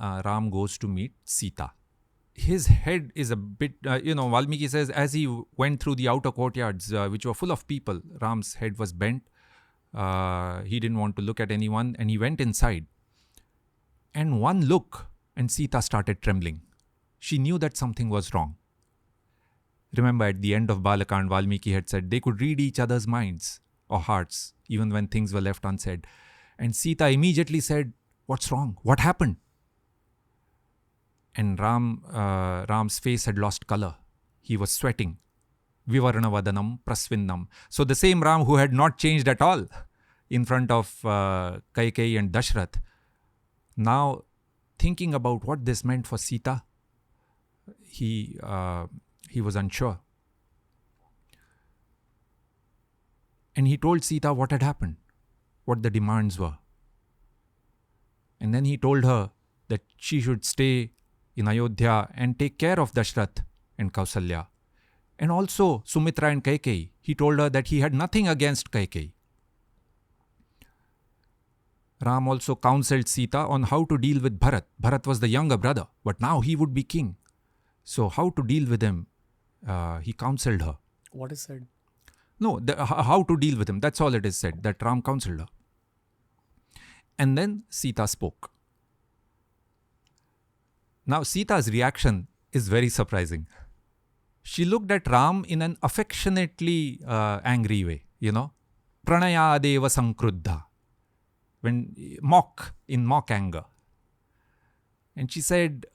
Ram goes to meet Sita. His head is a bit, Valmiki says, as he went through the outer courtyards, which were full of people, Ram's head was bent. He didn't want to look at anyone, and he went inside. And one look, and Sita started trembling. She knew that something was wrong. Remember, at the end of Balakand, Valmiki had said they could read each other's minds or hearts, even when things were left unsaid. And Sita immediately said, "What's wrong? What happened?" And Ram's face had lost color. He was sweating. Vivarna vadanam prasvinnam. So the same Ram who had not changed at all in front of Kaikeyi and Dashrath, now thinking about what this meant for Sita, he was unsure. And he told Sita what had happened, what the demands were. And then he told her that she should stay in Ayodhya and take care of Dashrath and Kausalya. And also Sumitra and Kaikeyi. He told her that he had nothing against Kaikeyi. Ram also counseled Sita on how to deal with Bharat. Bharat was the younger brother, but now he would be king. So how to deal with him, he counseled her. What is said? No, how to deal with him. That's all it is said, that Ram counseled her. And then Sita spoke. Now Sita's reaction is very surprising. She looked at Ram in an affectionately angry way, Pranaya deva sankruddha. In mock anger. And she said,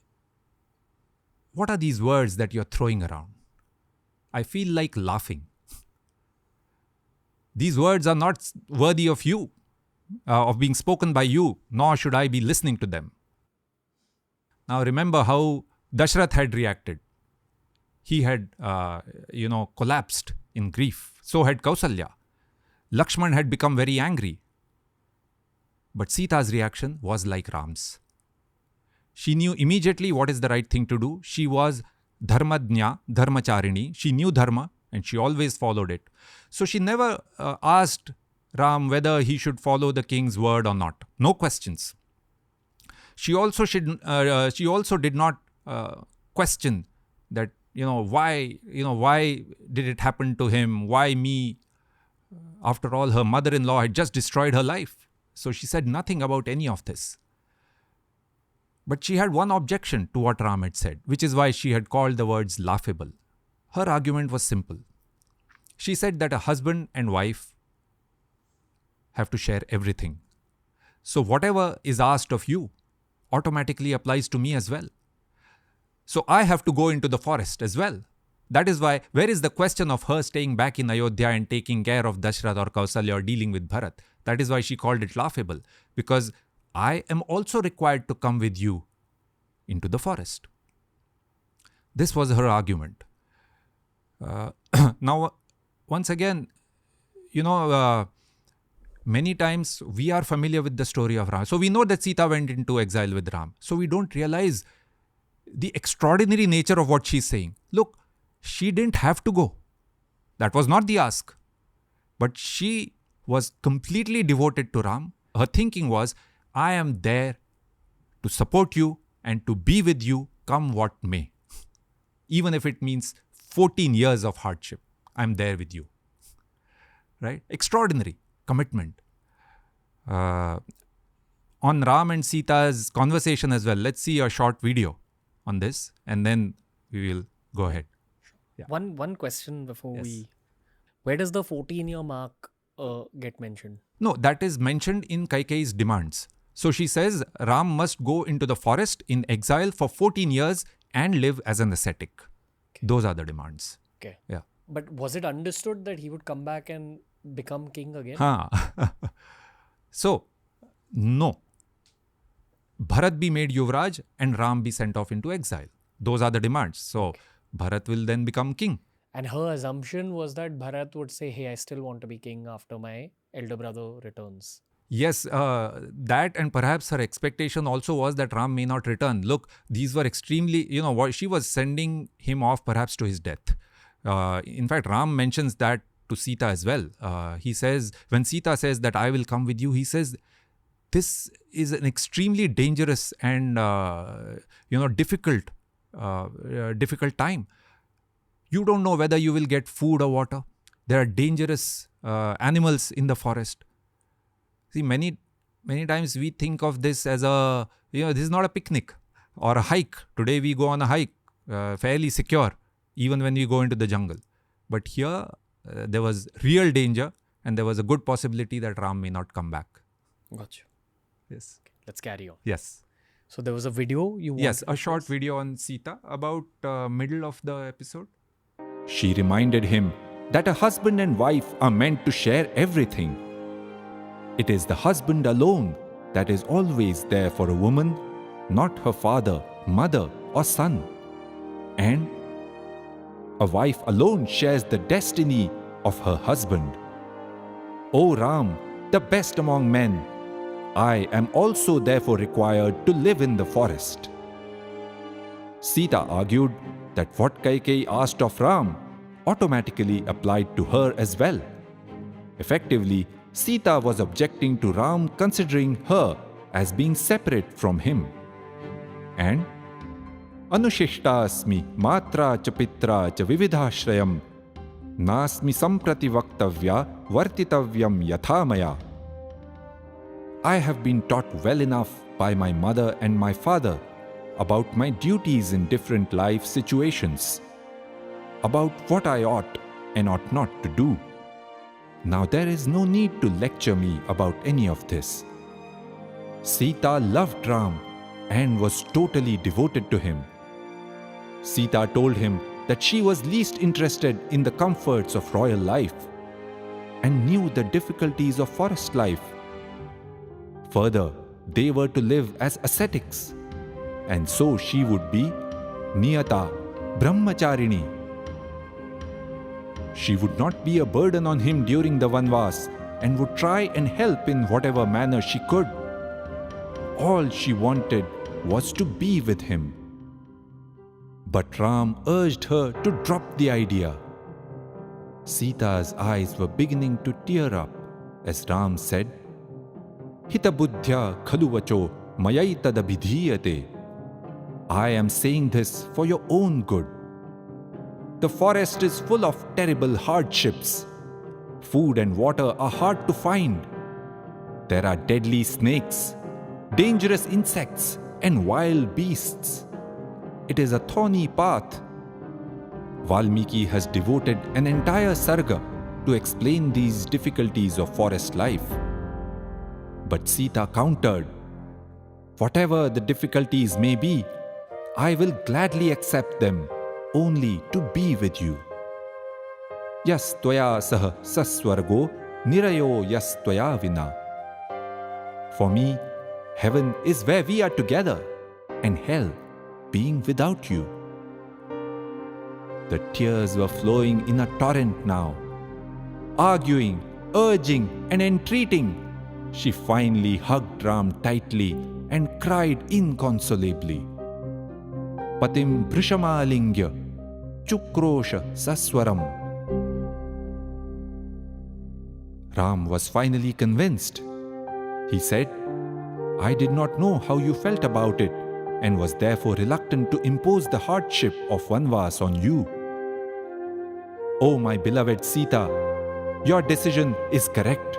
"What are these words that you're throwing around? I feel like laughing. These words are not worthy of you, of being spoken by you, nor should I be listening to them." Now remember how Dashrath had reacted. He had, collapsed in grief. So had Kausalya. Lakshman had become very angry. But Sita's reaction was like Ram's. She knew immediately what is the right thing to do. She was dharmadnya, dharmacharini. She knew dharma and she always followed it. So she never asked Ram whether he should follow the king's word or not. No questions. She also did not question that, why did it happen to him? Why me? After all, her mother-in-law had just destroyed her life. So she said nothing about any of this. But she had one objection to what Ram had said, which is why she had called the words laughable. Her argument was simple. She said that a husband and wife have to share everything. So whatever is asked of you automatically applies to me as well. So I have to go into the forest as well. That is why, where is the question of her staying back in Ayodhya and taking care of Dashrath or Kausalya or dealing with Bharat? That is why she called it laughable. Because I am also required to come with you into the forest. This was her argument. Now, once again, many times we are familiar with the story of Ram. So we know that Sita went into exile with Ram. So we don't realize the extraordinary nature of what she's saying. Look, she didn't have to go. That was not the ask. But she was completely devoted to Ram. Her thinking was, I am there to support you and to be with you come what may. Even if it means 14 years of hardship, I'm there with you. Right? Extraordinary commitment. On Ram and Sita's conversation as well, let's see a short video on this and then we will go ahead. Yeah. One question before where does the 14-year mark get mentioned? No, that is mentioned in Kaikeyi's demands. So she says Ram must go into the forest in exile for 14 years and live as an ascetic. Okay. Those are the demands. Okay. Yeah. But was it understood that he would come back and become king again? So, no. Bharat be made Yuvraj and Ram be sent off into exile. Those are the demands. So, Bharat will then become king. And her assumption was that Bharat would say, hey, I still want to be king after my elder brother returns. Yes, that and perhaps her expectation also was that Ram may not return. Look, these were extremely, she was sending him off perhaps to his death. In fact, Ram mentions that to Sita as well. He says, when Sita says that I will come with you, he says, this is an extremely dangerous and difficult time. You don't know whether you will get food or water. There are dangerous animals in the forest. See, many times we think of this as this is not a picnic or a hike. Today we go on a hike, fairly secure, even when we go into the jungle. But here there was real danger, and there was a good possibility that Ram may not come back. Got you. Yes. Okay, let's carry on. Yes. So there was a video you wanted. Yes, a short video on Sita about middle of the episode. She reminded him that a husband and wife are meant to share everything. It is the husband alone that is always there for a woman, not her father, mother, or son. And a wife alone shares the destiny of her husband. O Ram, the best among men, I am also therefore required to live in the forest. Sita argued that what Kaikeyi asked of Ram automatically applied to her as well. Effectively, Sita was objecting to Ram considering her as being separate from him. And Anushishtasmi matra cha pitra cha vividhashrayam nasmi samprati vaktavya vartitavyam yathamaya. I have been taught well enough by my mother and my father about my duties in different life situations, about what I ought and ought not to do. Now there is no need to lecture me about any of this. Sita loved Ram and was totally devoted to him. Sita told him that she was least interested in the comforts of royal life and knew the difficulties of forest life. Further, they were to live as ascetics, and so she would be Niyata Brahmacharini. She would not be a burden on him during the Vanvas and would try and help in whatever manner she could. All she wanted was to be with him. But Ram urged her to drop the idea. Sita's eyes were beginning to tear up as Ram said, Hita buddhya khalu vacho mayaitadabhidhiyate. I am saying this for your own good. The forest is full of terrible hardships. Food and water are hard to find. There are deadly snakes, dangerous insects, and wild beasts. It is a thorny path. Valmiki has devoted an entire sarga to explain these difficulties of forest life. But Sita countered, whatever the difficulties may be, I will gladly accept them, only to be with you. Yas tvaya sah saswargo nirayo yas tvaya vina. For me, heaven is where we are together, and hell being without you. The tears were flowing in a torrent now. Arguing, urging, and entreating, she finally hugged Ram tightly and cried inconsolably. Patim brishamalingya chukrosha saswaram. Ram was finally convinced. He said, I did not know how you felt about it and was therefore reluctant to impose the hardship of Vanvas on you. O my beloved Sita, your decision is correct.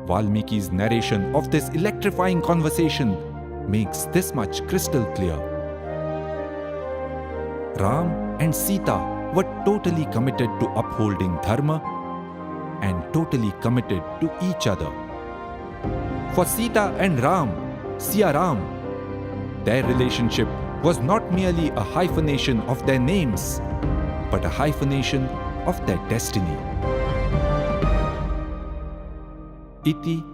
Valmiki's narration of this electrifying conversation makes this much crystal clear. Ram and Sita were totally committed to upholding Dharma and totally committed to each other. For Sita and Ram, Siya Ram, their relationship was not merely a hyphenation of their names, but a hyphenation of their destiny. Iti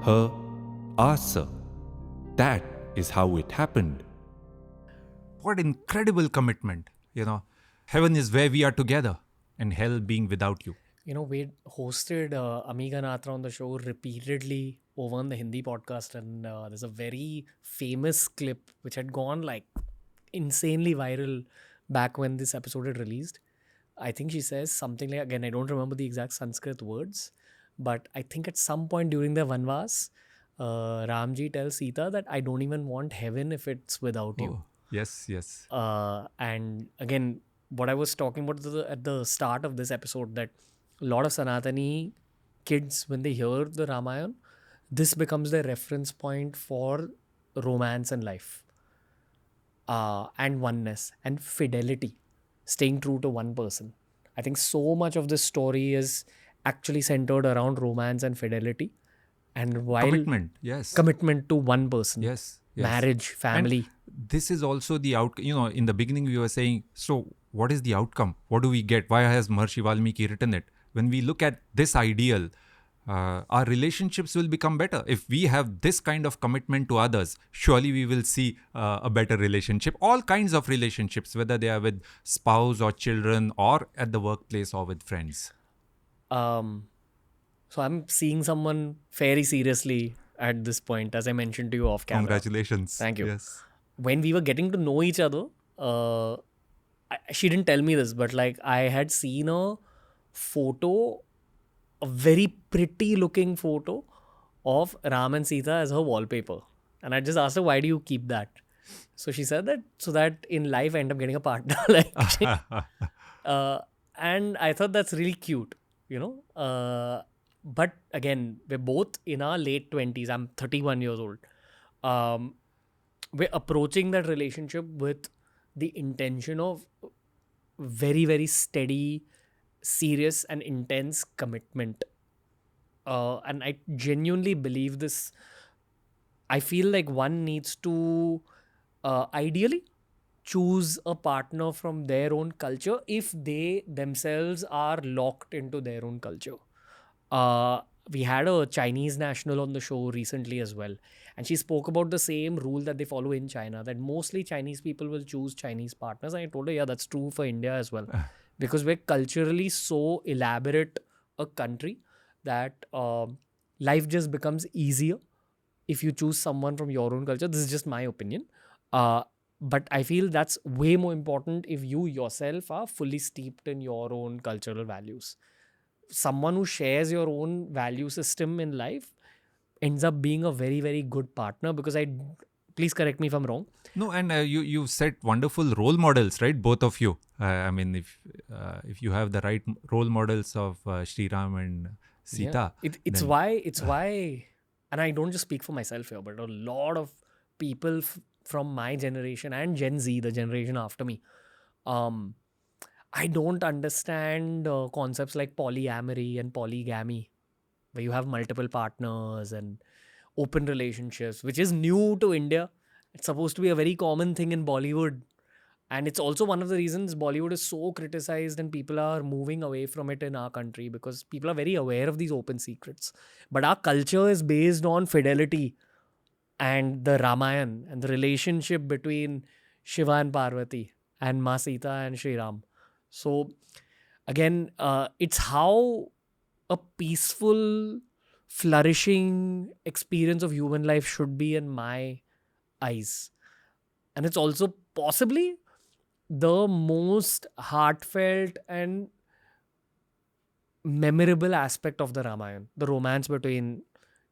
her asa. That is how it happened. What incredible commitment, Heaven is where we are together, and hell being without you. We hosted Amiga Natra on the show repeatedly over on the Hindi podcast, and there's a very famous clip which had gone like insanely viral back when this episode had released. I think she says something like, again, I don't remember the exact Sanskrit words, But I think at some point during the Vanvas, Ramji tells Sita that I don't even want heaven if it's without you. Oh, yes, yes. And again, what I was talking about at the start of this episode, that a lot of Sanatani kids, when they hear the Ramayana, this becomes their reference point for romance and life, and oneness and fidelity, staying true to one person. I think so much of this story is actually centered around romance and fidelity, and while commitment to one person. Yes. Marriage, family. And this is also the outcome. In the beginning we were saying, so what is the outcome? What do we get? Why has Maharishi Valmiki written it? When we look at this ideal, our relationships will become better. If we have this kind of commitment to others, surely we will see a better relationship. All kinds of relationships, whether they are with spouse or children or at the workplace or with friends. So I'm seeing someone very seriously at this point, as I mentioned to you off camera. Congratulations. Thank you. Yes. When we were getting to know each other, she didn't tell me this, but like I had seen a photo, a very pretty looking photo of Ram and Sita as her wallpaper. And I just asked her, why do you keep that? So she said that so that in life I end up getting a partner. And I thought that's really cute, But again, we're both in our late 20s. I'm 31 years old. We're approaching that relationship with the intention of very, very steady, serious and intense commitment. And I genuinely believe this. I feel like one needs to ideally choose a partner from their own culture if they themselves are locked into their own culture. We had a Chinese national on the show recently as well. And she spoke about the same rule that they follow in China, that mostly Chinese people will choose Chinese partners. And I told her, yeah, that's true for India as well. Because we're culturally so elaborate a country that life just becomes easier if you choose someone from your own culture. This is just my opinion. But I feel that's way more important if you yourself are fully steeped in your own cultural values. Someone who shares your own value system in life ends up being a very, very good partner, because please correct me if I'm wrong. No, and you set wonderful role models, right? Both of you. I mean, if you have the right role models of Shri Ram and Sita. Yeah. It's why, and I don't just speak for myself here, but a lot of people from my generation and Gen Z, the generation after me, I don't understand concepts like polyamory and polygamy, where you have multiple partners and open relationships, which is new to India. It's supposed to be a very common thing in Bollywood. And it's also one of the reasons Bollywood is so criticized and people are moving away from it in our country, because people are very aware of these open secrets. But our culture is based on fidelity and the Ramayana and the relationship between Shiva and Parvati and Ma Sita and Shri Ram. So again, it's how a peaceful, flourishing experience of human life should be in my eyes. And it's also possibly the most heartfelt and memorable aspect of the Ramayana, the romance between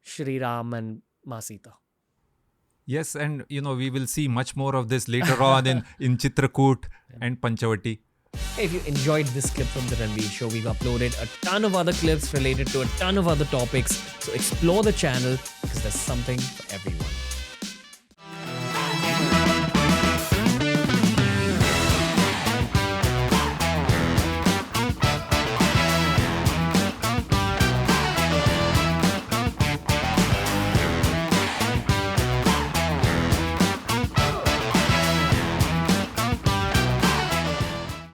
Shri Ram and Ma Sita. Yes, and we will see much more of this later on in Chitrakoot and Panchavati. If you enjoyed this clip from the Ranveer Show, we've uploaded a ton of other clips related to a ton of other topics. So explore the channel, because there's something for everyone.